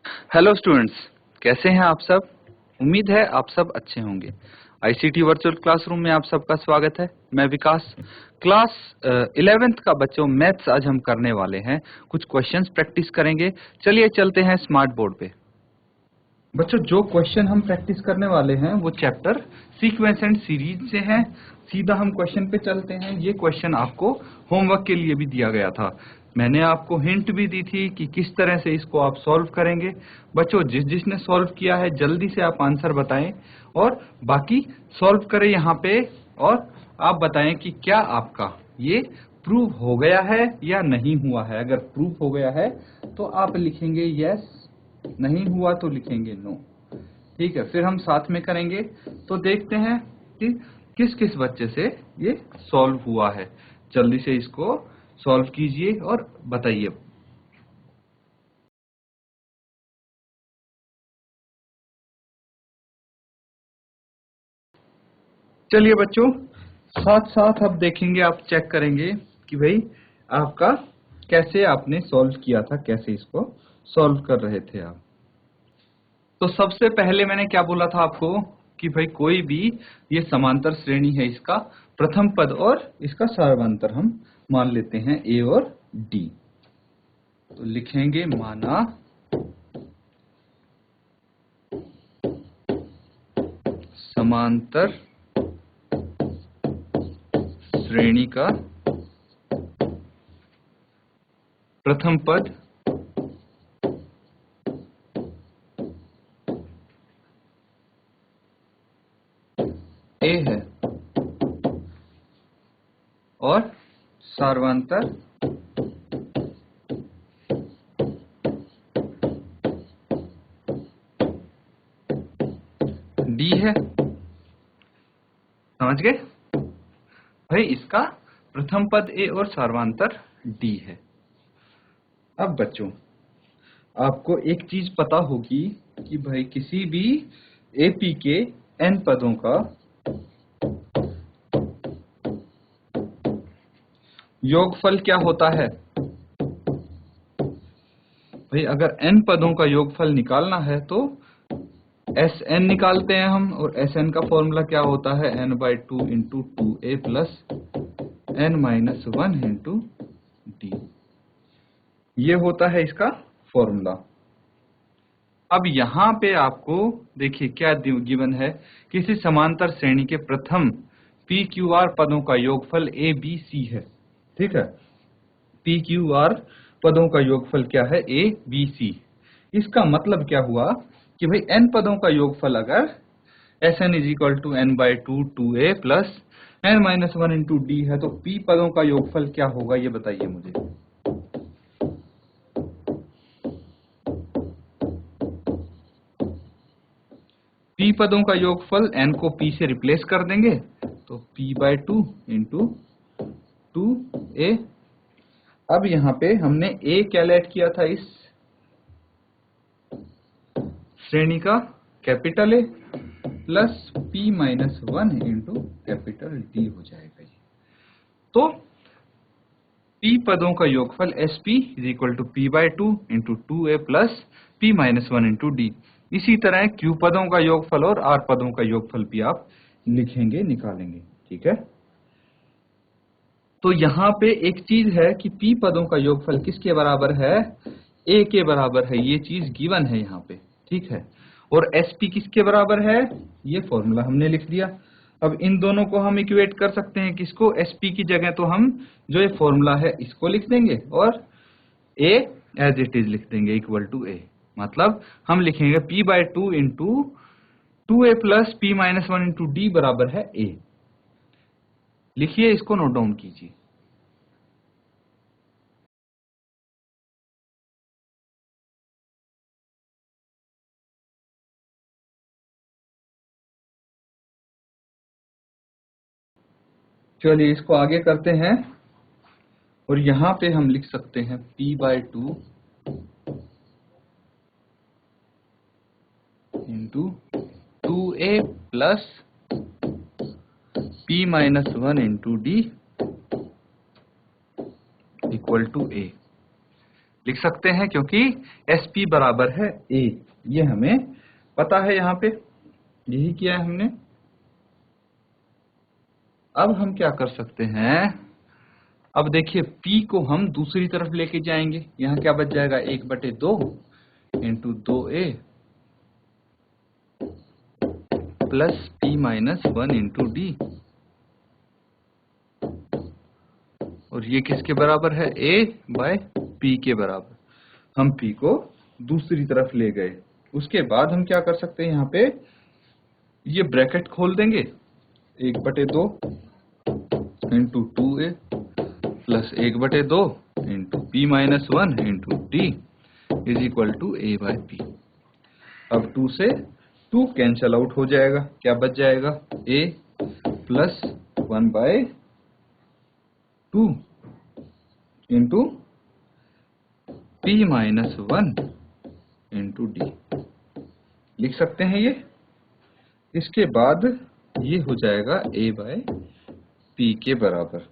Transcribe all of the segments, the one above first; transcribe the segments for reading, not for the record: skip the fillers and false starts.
Hello students, कैसे हैं आप सब। उम्मीद है आप सब अच्छे होंगे। आईसीटी वर्चुअल क्लासरूम में आप सबका स्वागत है। मैं विकास। क्लास 11th का बच्चों मैथ्स आज हम करने वाले हैं। कुछ क्वेश्चंस प्रैक्टिस करेंगे। चलिए चलते हैं स्मार्ट बोर्ड पे। बच्चों जो क्वेश्चन हम प्रैक्टिस करने वाले हैं वो चैप्टर सीक्वेंस एंड सीरीज से हैं। सीधा हम क्वेश्चन पे चलते हैं। ये क्वेश्चन आपको होमवर्क के लिए भी दिया गया था। मैंने आपको हिंट भी दी थी कि किस तरह से इसको आप सॉल्व करेंगे। बच्चों जिसने सॉल्व किया है जल्दी से आप आंसर बताएं और बाकी सॉल्व करें यहाँ पे, और आप बताएं कि क्या आपका ये प्रूव हो गया है या नहीं हुआ है। अगर प्रूव हो गया है तो आप लिखेंगे यस, नहीं हुआ तो लिखेंगे नो। ठीक है, फिर हम साथ में करेंगे। तो देखते हैं कि किस किस बच्चे से ये सॉल्व हुआ है। जल्दी से इसको सॉल्व कीजिए और बताइए। चलिए बच्चों, साथ साथ अब देखेंगे, आप चेक करेंगे कि भाई आपका कैसे आपने सॉल्व किया था, कैसे इसको सॉल्व कर रहे थे आप। तो सबसे पहले मैंने क्या बोला था आपको कि भाई कोई भी ये समांतर श्रेणी है, इसका प्रथम पद और इसका सर्वांतर हम मान लेते हैं ए और डी। तो लिखेंगे माना समांतर श्रेणी का प्रथम पद ए है और सर्वांतर डी है। समझ गए भाई, इसका प्रथम पद ए और सर्वांतर डी है। अब बच्चों आपको एक चीज पता होगी कि भाई किसी भी एपी के एन पदों का योगफल क्या होता है। भाई अगर एन पदों का योगफल निकालना है तो एस एन निकालते हैं हम, और एस एन का फॉर्मूला क्या होता है, N by two into two A plus N minus one into D. ये होता है इसका फॉर्मूला। अब यहां पे आपको देखिए क्या गिवन है, किसी समांतर श्रेणी के प्रथम पी क्यू आर पदों का योगफल ए बी सी है। ठीक है, पी क्यू आर पदों का योगफल क्या है, ए बी सी। इसका मतलब क्या हुआ कि भाई एन पदों का योगफल अगर S N is equal to N by two two A plus N minus one into D है, तो पी पदों का योगफल क्या होगा ये बताइए मुझे। पी पदों का योगफल एन को पी से रिप्लेस कर देंगे तो p by two into two a. अब यहाँ पे हमने ए कैलकुलेट किया था इस श्रेणी का, capital A plus P minus one into capital D हो जाएगा ये। तो पी पदों का योगफल S P is equal to P by two into two A plus P minus one into D. इसी तरह क्यू पदों का योगफल और आर पदों का योगफल भी आप लिखेंगे, निकालेंगे। ठीक है, तो यहाँ पे एक चीज है कि पी पदों का योगफल किसके बराबर है, ए के बराबर है। ये चीज गिवन है यहाँ पे। ठीक है, और एस पी किसके बराबर है, ये फॉर्मूला हमने लिख दिया। अब इन दोनों को हम इक्वेट कर सकते हैं, किसको, एस पी की जगह तो हम जो ये फॉर्मूला है इसको लिख देंगे और ए एज इट इज लिख देंगे इक्वल टू ए। मतलब हम लिखेंगे P by two into two A plus P minus one into D बराबर है ए। लिखिए, इसको नोट डाउन कीजिए। चलिए इसको आगे करते हैं, और यहां पे हम लिख सकते हैं p by two into two A plus P minus one into d equal to a. लिख सकते हैं क्योंकि SP बराबर है A, ये हमें पता है, यहाँ पे यही किया है हमने। अब हम क्या कर सकते हैं, अब देखिए P को हम दूसरी तरफ लेके जाएंगे, यहाँ क्या बच जाएगा 1/2 into 2A plus P-1 into D, और ये किसके बराबर है, A/P के बराबर। हम P को दूसरी तरफ ले गए, उसके बाद हम क्या कर सकते हैं, यहाँ पे ये ब्रैकेट खोल देंगे, 1/2 into 2A plus 1/2 into P-1 into D is equal to A/P। अब 2 से 2 कैंसल आउट हो जाएगा, क्या बच जाएगा A plus 1/2 into P-1 into D, लिख सकते हैं ये। इसके बाद ये हो जाएगा A/P के बराबर,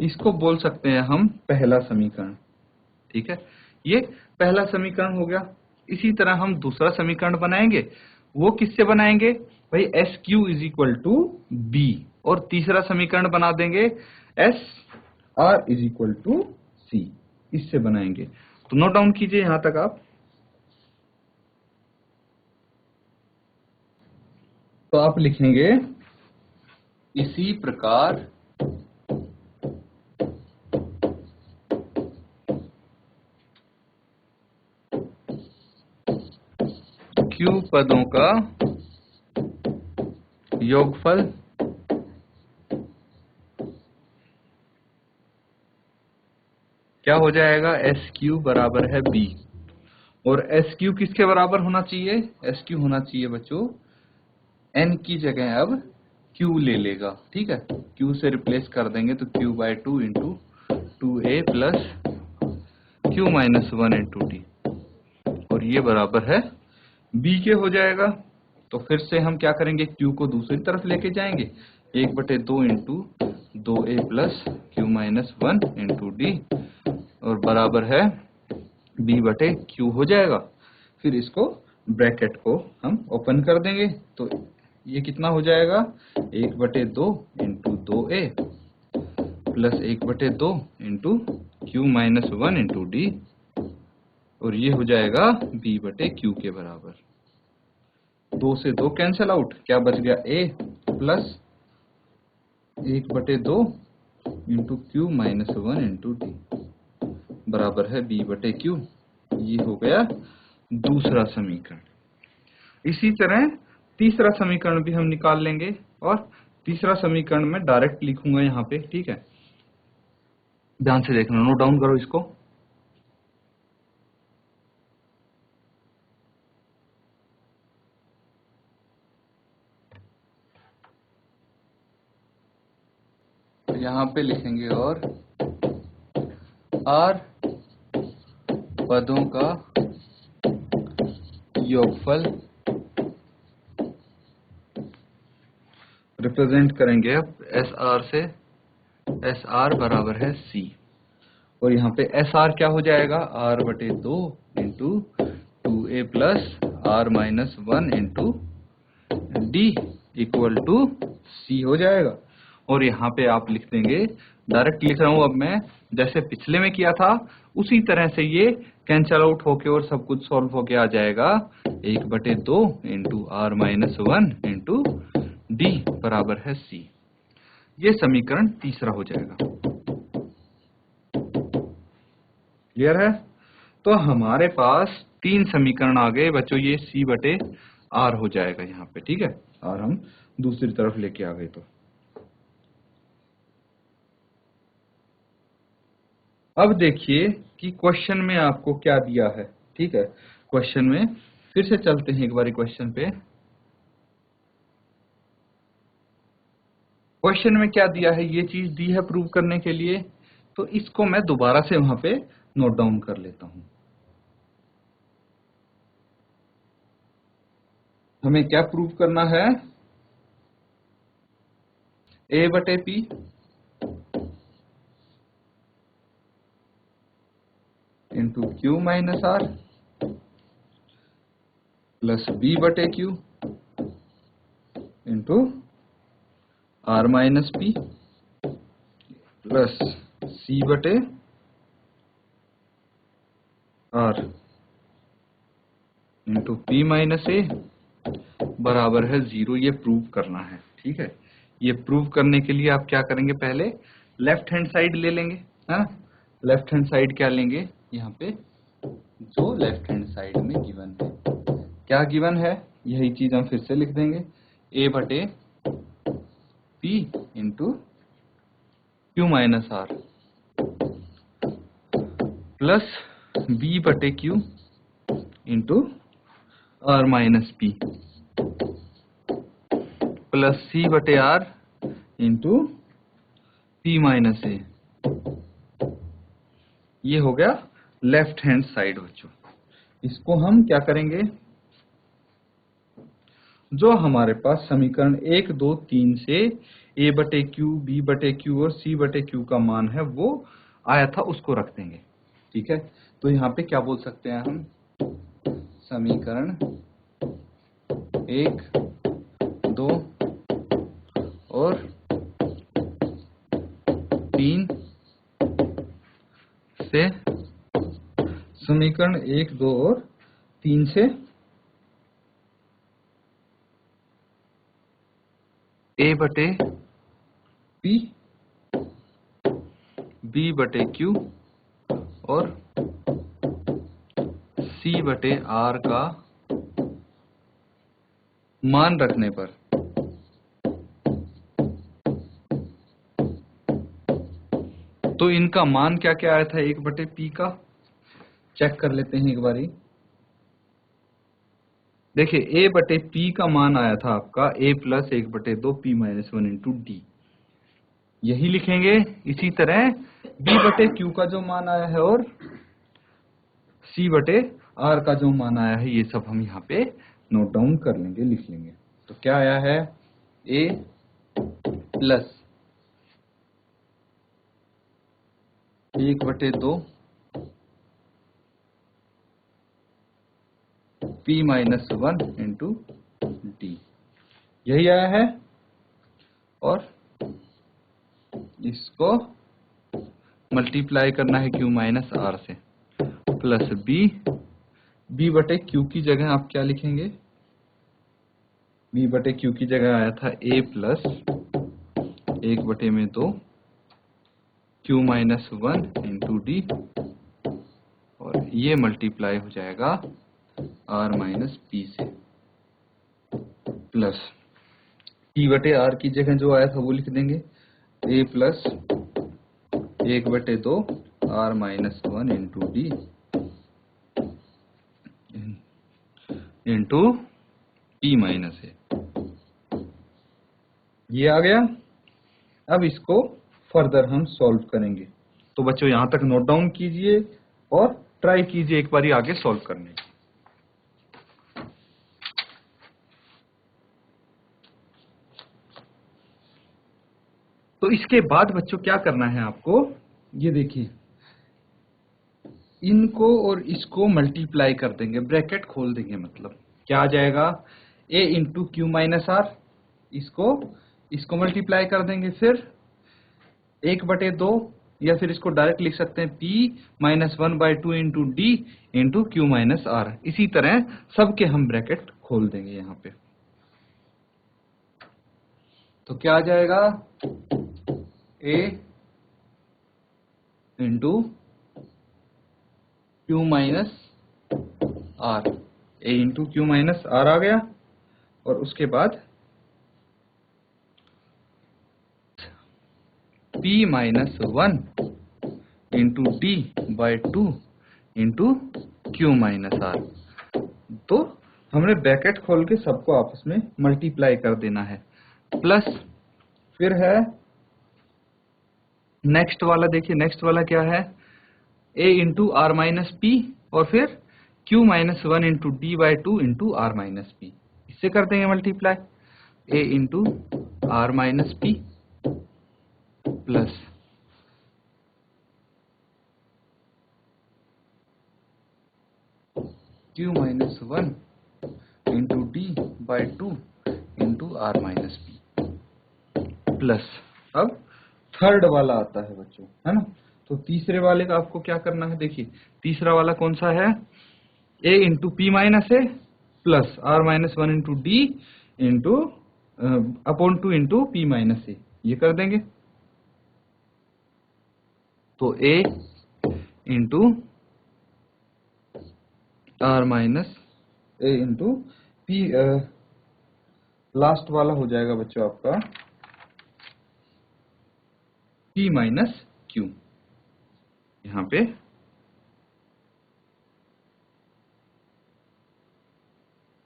इसको बोल सकते हैं हम पहला समीकरण। ठीक है, ये पहला समीकरण हो गया। इसी तरह हम दूसरा समीकरण बनाएंगे, वो किससे बनाएंगे भाई, SQ is equal to B, और तीसरा समीकरण बना देंगे SR is equal to C, इससे बनाएंगे। तो नोट डाउन कीजिए यहां तक आप। तो आप लिखेंगे इसी प्रकार Q पदों का योगफल क्या हो जाएगा, SQ बराबर है B, और SQ किसके बराबर होना चाहिए, SQ होना चाहिए बच्चों N की जगह अब Q ले लेगा। ठीक है, Q से रिप्लेस कर देंगे तो Q/2 into 2A plus Q-1 into D, और ये बराबर है B के हो जाएगा। तो फिर से हम क्या करेंगे, Q को दूसरी तरफ लेके जाएंगे, 1/2 into 2A plus Q-1 into D, और बराबर है B/Q हो जाएगा। फिर इसको ब्रैकेट को हम ओपन कर देंगे, तो ये कितना हो जाएगा, 1/2 into 2A plus 1/2 into Q-1 into D, और ये हो जाएगा B/Q के बराबर। 2 से 2 कैंसल आउट, क्या बच गया A plus 1/2 into Q-1 into D बराबर है B/Q। ये हो गया दूसरा समीकरण। इसी तरह तीसरा समीकरण भी हम निकाल लेंगे, और तीसरा समीकरण मैं डायरेक्ट लिखूंगा यहाँ पे। ठीक है, ध्यान से देखना, नोट डाउन करो इसको। यहाँ पे लिखेंगे और R पदों का योगफल रिप्रेजेंट करेंगे अब SR से, SR बराबर है C, और यहाँ पे SR क्या हो जाएगा, R/2 into 2A plus R-1 into D equal to C हो जाएगा। और यहाँ पे आप लिख देंगे, डायरेक्ट लिख रहा हूं अब मैं, जैसे पिछले में किया था उसी तरह से ये कैंसल आउट होके और सब कुछ सॉल्व होके आ जाएगा, 1/2 इंटू R-1 इंटू D बराबर है C। ये समीकरण तीसरा हो जाएगा। क्लियर है? तो हमारे पास 3 समीकरण आ गए बच्चों, ये C/R हो जाएगा यहाँ पे। ठीक है, और हम दूसरी तरफ लेके आ गए। तो अब देखिए कि क्वेश्चन में आपको क्या दिया है। ठीक है, क्वेश्चन में फिर से चलते हैं एक बार क्वेश्चन पे। क्वेश्चन में क्या दिया है, ये चीज दी है प्रूव करने के लिए, तो इसको मैं दोबारा से वहां पे नोट डाउन कर लेता हूं। हमें क्या प्रूव करना है, A/P, into Q minus r plus b बटे q into are minus P plus c बटे r into p minus a बराबर है 0। ये प्रूव करना है, ठीक है। ये प्रूव करने के लिए आप क्या करेंगे, पहले लेफ्ट हैंड साइड ले लेंगे, है ना। लेफ्ट हैंड साइड क्या लेंगे, यहाँ पे जो लेफ्ट हैंड साइड में गिवन है, क्या गिवन है, यही चीज हम फिर से लिख देंगे, ए बटे p into Q minus r plus b बटे q into are minus P plus c बटे r into p minus a. ये हो गया लेफ्ट हैंड साइड बच्चों। इसको हम क्या करेंगे, जो हमारे पास समीकरण 1, 2, 3 से ए बटे क्यू, बी बटे क्यू और सी बटे क्यू का मान है वो आया था, उसको रख देंगे, ठीक है। तो यहाँ पे क्या बोल सकते हैं हम, समीकरण 1, 2 और 3 से, समीकरण 1, 2 और 3 से ए बटे पी, बी बटे क्यू और सी बटे आर का मान रखने पर तो इनका मान क्या क्या आया था, 1 बटे पी का चेक कर लेते हैं एक बारी। देखिए ए बटे पी का मान आया था आपका ए प्लस 1 बटे 2 पी माइनस 1 इंटू डी, यही लिखेंगे। इसी तरह बी बटे क्यू का जो मान आया है और सी बटे आर का जो मान आया है, ये सब हम यहाँ पे नोट डाउन कर लेंगे, लिख लेंगे। तो क्या आया है, ए प्लस 1 बटे 2 पी माइनस 1 इंटू डी, यही आया है। और इसको मल्टीप्लाई करना है क्यू माइनस आर से, प्लस बी बटे क्यू की जगह आप क्या लिखेंगे, बी बटे क्यू की जगह आया था ए प्लस 1 बटे में 2 क्यू माइनस 1 इंटू डी, और ये मल्टीप्लाई हो जाएगा आर माइनस पी से, प्लस पी बटे आर की जगह जो आया था वो लिख देंगे, ए प्लस 1 बटे 2 r minus 1 into D into p minus a. ये आ गया। अब इसको फर्दर हम सॉल्व करेंगे। तो बच्चों यहां तक नोट डाउन कीजिए और ट्राई कीजिए एक बारी आगे सॉल्व करने की। तो इसके बाद बच्चों क्या करना है आपको, ये देखिए, इनको और इसको मल्टीप्लाई कर देंगे, ब्रैकेट खोल देंगे, मतलब क्या आ जाएगा, a into Q minus are, इसको मल्टीप्लाई कर देंगे, फिर 1 बटे 2, या फिर इसको डायरेक्ट लिख सकते हैं P minus 1 by 2 into D into Q minus R. इसी तरह सबके हम ब्रैकेट खोल देंगे यहाँ पे। तो क्या आ जाएगा, a into Q minus r, a into Q minus r आ गया, और उसके बाद P minus 1 into D by 2 into Q minus r. तो हमने ब्रैकेट खोल के सबको आपस में मल्टीप्लाई कर देना है, प्लस फिर है नेक्स्ट वाला। देखिए नेक्स्ट वाला क्या है, a into are minus P, और फिर q minus 1 into D by 2 into are minus P, इससे कर देंगे multiply, a into are minus P plus Q minus 1 into D by 2 into R minus P plus. अब third वाला आता है बच्चों, है ना। तो तीसरे वाले का आपको क्या करना है, देखिए तीसरा वाला कौन सा है, A into p minus a plus R minus 1 into D into upon 2 into p minus a, ये कर देंगे। तो A into R minus a into p, last वाला हो जाएगा बच्चों आपका P माइनस Q। यहाँ पे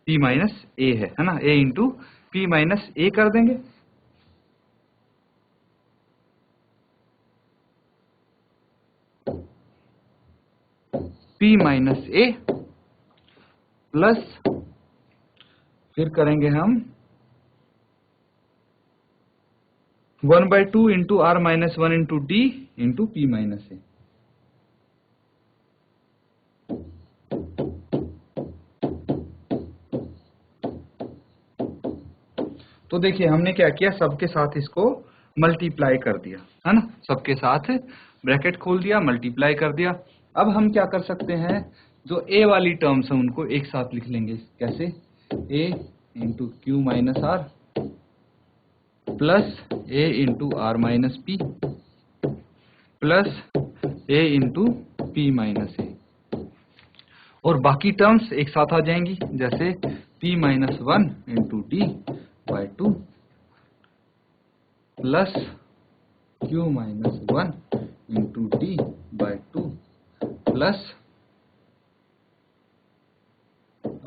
P माइनस ए है ना, A इंटू पी माइनस ए कर देंगे। P माइनस ए प्लस फिर करेंगे हम 1/2 into R minus 1 into D into p minus a. तो देखिए हमने क्या किया, सबके साथ इसको मल्टीप्लाई कर दिया, है ना, सबके साथ ब्रैकेट खोल दिया, मल्टीप्लाई कर दिया। अब हम क्या कर सकते हैं, जो ए वाली टर्म्स है उनको एक साथ लिख लेंगे। कैसे, a into Q minus r plus a into are minus P plus a into p minus a, और बाकी टर्म्स एक साथ आ जाएंगी, जैसे p minus 1 into D by 2 plus q minus 1 into D by 2 plus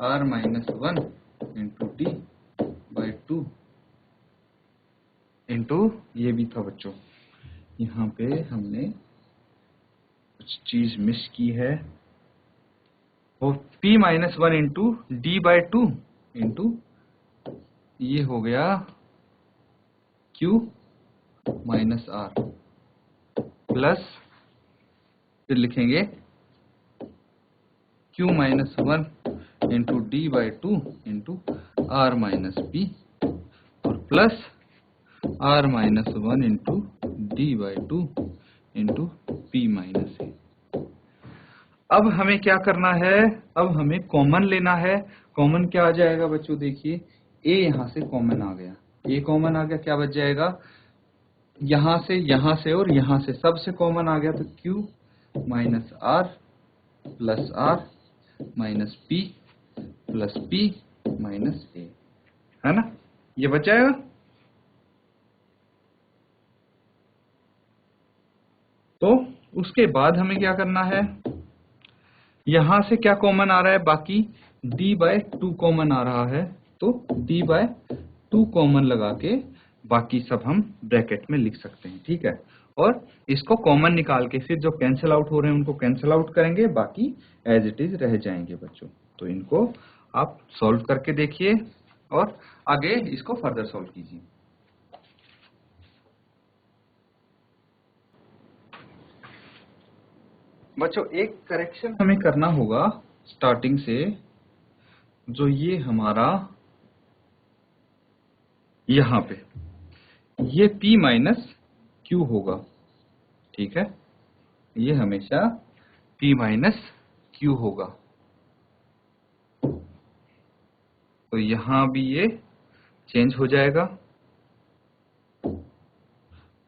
r minus 1 into D by 2 into, ये भी था बच्चों, यहाँ पे हमने कुछ चीज मिस की है, वो p minus 1 into D by 2 into ये हो गया q माइनस आर प्लस फिर लिखेंगे q minus 1 into D by 2 into are minus P और plus r minus 1 into D by 2 into p minus a. अब हमें क्या करना है, अब हमें कॉमन लेना है। कॉमन क्या आ जाएगा बच्चों, देखिए a यहां से कॉमन आ गया, a कॉमन आ गया, क्या बच जाएगा, यहां से और यहां से सबसे कॉमन आ गया, तो q minus r plus r minus P plus P minus a, है ना, ये बच जाएगा। तो उसके बाद हमें क्या करना है, यहां से क्या कॉमन आ रहा है, बाकी d बाय 2 कॉमन आ रहा है, तो d बाय 2 कॉमन लगा के बाकी सब हम ब्रैकेट में लिख सकते हैं, ठीक है। और इसको कॉमन निकाल के फिर जो कैंसिल आउट हो रहे हैं उनको कैंसिल आउट करेंगे, बाकी एज इट इज रह जाएंगे बच्चों। तो इनको आप सॉल्व करके देखिए और आगे इसको फर्दर सॉल्व कीजिए। बच्चों एक करेक्शन हमें करना होगा स्टार्टिंग से, जो ये हमारा यहां पे ये p माइनस क्यू होगा, ठीक है, ये हमेशा p माइनस क्यू होगा। तो यहां भी ये चेंज हो जाएगा,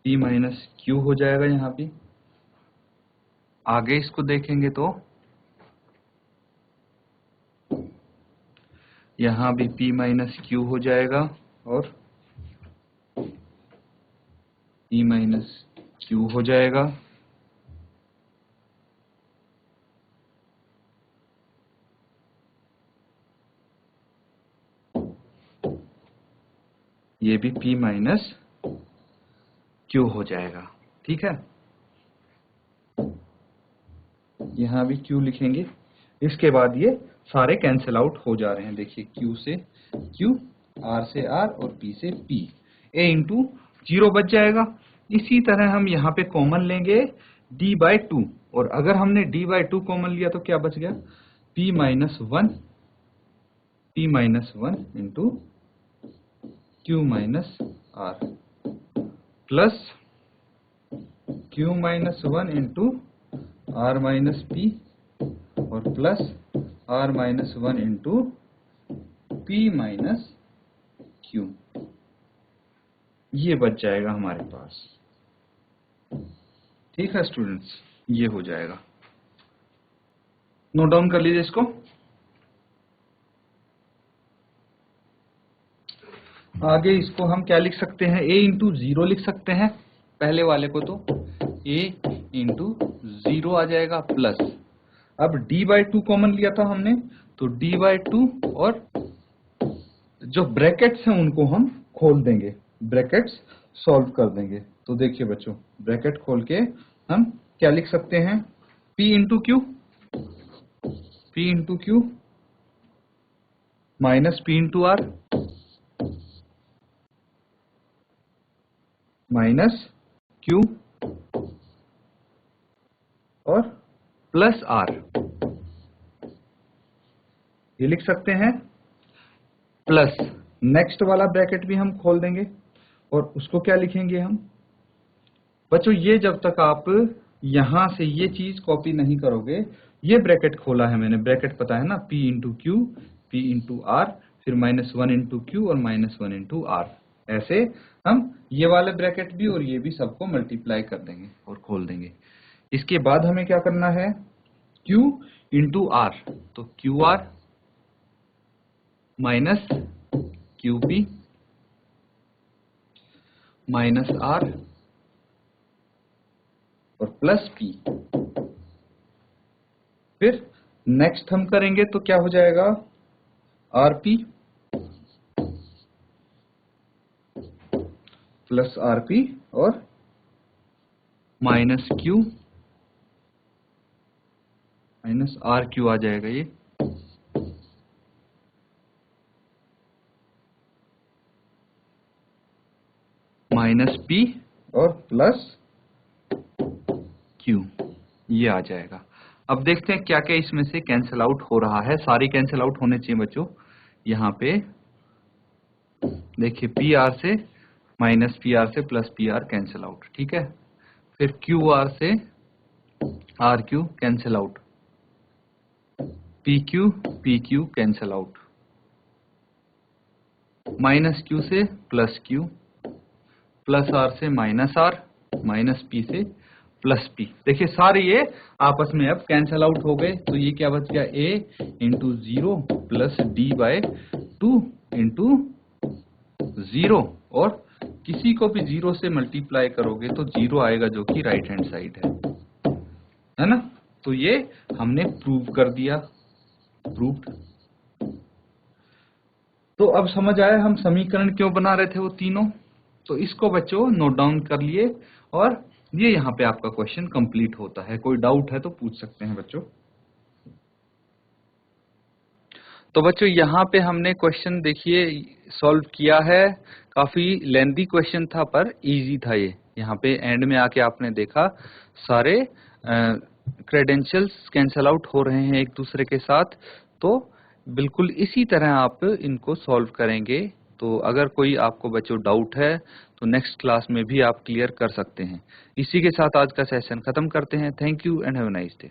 p माइनस क्यू हो जाएगा यहां भी। आगे इसको देखेंगे तो यहां भी p माइनस क्यू हो जाएगा और p माइनस क्यू हो जाएगा। ये भी p माइनस क्यू हो जाएगा, ठीक है। यहां भी q लिखेंगे, इसके बाद ये सारे कैंसिल आउट हो जा रहे हैं, देखिए q से q, r से r और p से p, a इंटू 0 बच जाएगा। इसी तरह हम यहाँ पे कॉमन लेंगे d बाई 2, और अगर हमने d बाई 2 कॉमन लिया तो क्या बच गया, p minus one into q minus r plus q minus one into are minus P और plus r minus one into p minus q। ये बच जाएगा हमारे पास। ठीक है स्टूडेंट्स, ये हो जाएगा। नोट डाउन कर लीजिए इसको। आगे इसको हम क्या लिख सकते हैं, a इंटू 0 लिख सकते हैं पहले वाले को, तो a इंटू 0 आ जाएगा प्लस, अब d/2 कॉमन लिया था हमने, तो d/2 और जो ब्रैकेट्स हैं उनको हम खोल देंगे, ब्रैकेट्स सॉल्व कर देंगे। तो देखिए बच्चों, ब्रैकेट खोल के हम क्या लिख सकते हैं, p into Q minus p into are minus q और प्लस r, ये लिख सकते हैं। प्लस नेक्स्ट वाला ब्रैकेट भी हम खोल देंगे और उसको क्या लिखेंगे हम बच्चों, ये जब तक आप यहां से ये चीज कॉपी नहीं करोगे, ये ब्रैकेट खोला है मैंने, ब्रैकेट पता है ना, p into Q, p into R, फिर माइनस वन इंटू क्यू और माइनस वन इंटू आर, ऐसे हम ये वाले ब्रैकेट भी और ये भी सबको मल्टीप्लाई कर देंगे और खोल देंगे। इसके बाद हमें क्या करना है, q इंटू आर, तो q r minus q p minus r और प्लस पी। फिर नेक्स्ट हम करेंगे तो क्या हो जाएगा, r p plus r p और minus q minus r q आ जाएगा ये, माइनस पी और प्लस क्यू, ये आ जाएगा। अब देखते हैं क्या क्या इसमें से कैंसिल आउट हो रहा है। सारी कैंसिल आउट होने चाहिए बच्चों। यहाँ पे देखिए, पी आर से माइनस पी आर से plus P R cancel out, ठीक है। फिर क्यू आर से R Q cancel out, P Q cancel out, minus Q से प्लस क्यू, प्लस आर से माइनस आर, माइनस पी से प्लस पी। देखिए सारे ये आपस में अब कैंसिल आउट हो गए, तो ये क्या बच गया, a into 0 plus d/2 into 0, और किसी को भी 0 से मल्टीप्लाई करोगे तो 0 आएगा, जो कि राइट हैंड साइड है ना। तो ये हमने प्रूव कर दिया, प्रूव्ड। तो अब समझ आया हम समीकरण क्यों बना रहे थे वो तीनों। तो इसको बच्चों नोट डाउन कर लिए, और ये यहाँ पे आपका क्वेश्चन कंप्लीट होता है। कोई डाउट है तो पूछ सकते हैं बच्चों। तो बच्चों यहाँ पे हमने क्वेश्चन देखिए सॉल्व किया है। काफी लेंथी क्वेश्चन था पर इजी था ये। यहाँ पे एंड में आके आपने देखा सारे क्रेडेंशियल्स कैंसल आउट हो रहे हैं एक दूसरे के साथ। तो बिल्कुल इसी तरह आप इनको सॉल्व करेंगे। तो अगर कोई आपको बच्चों डाउट है तो नेक्स्ट क्लास में भी आप क्लियर कर सकते हैं। इसी के साथ आज का सेशन खत्म करते हैं। Thank you and have a nice day.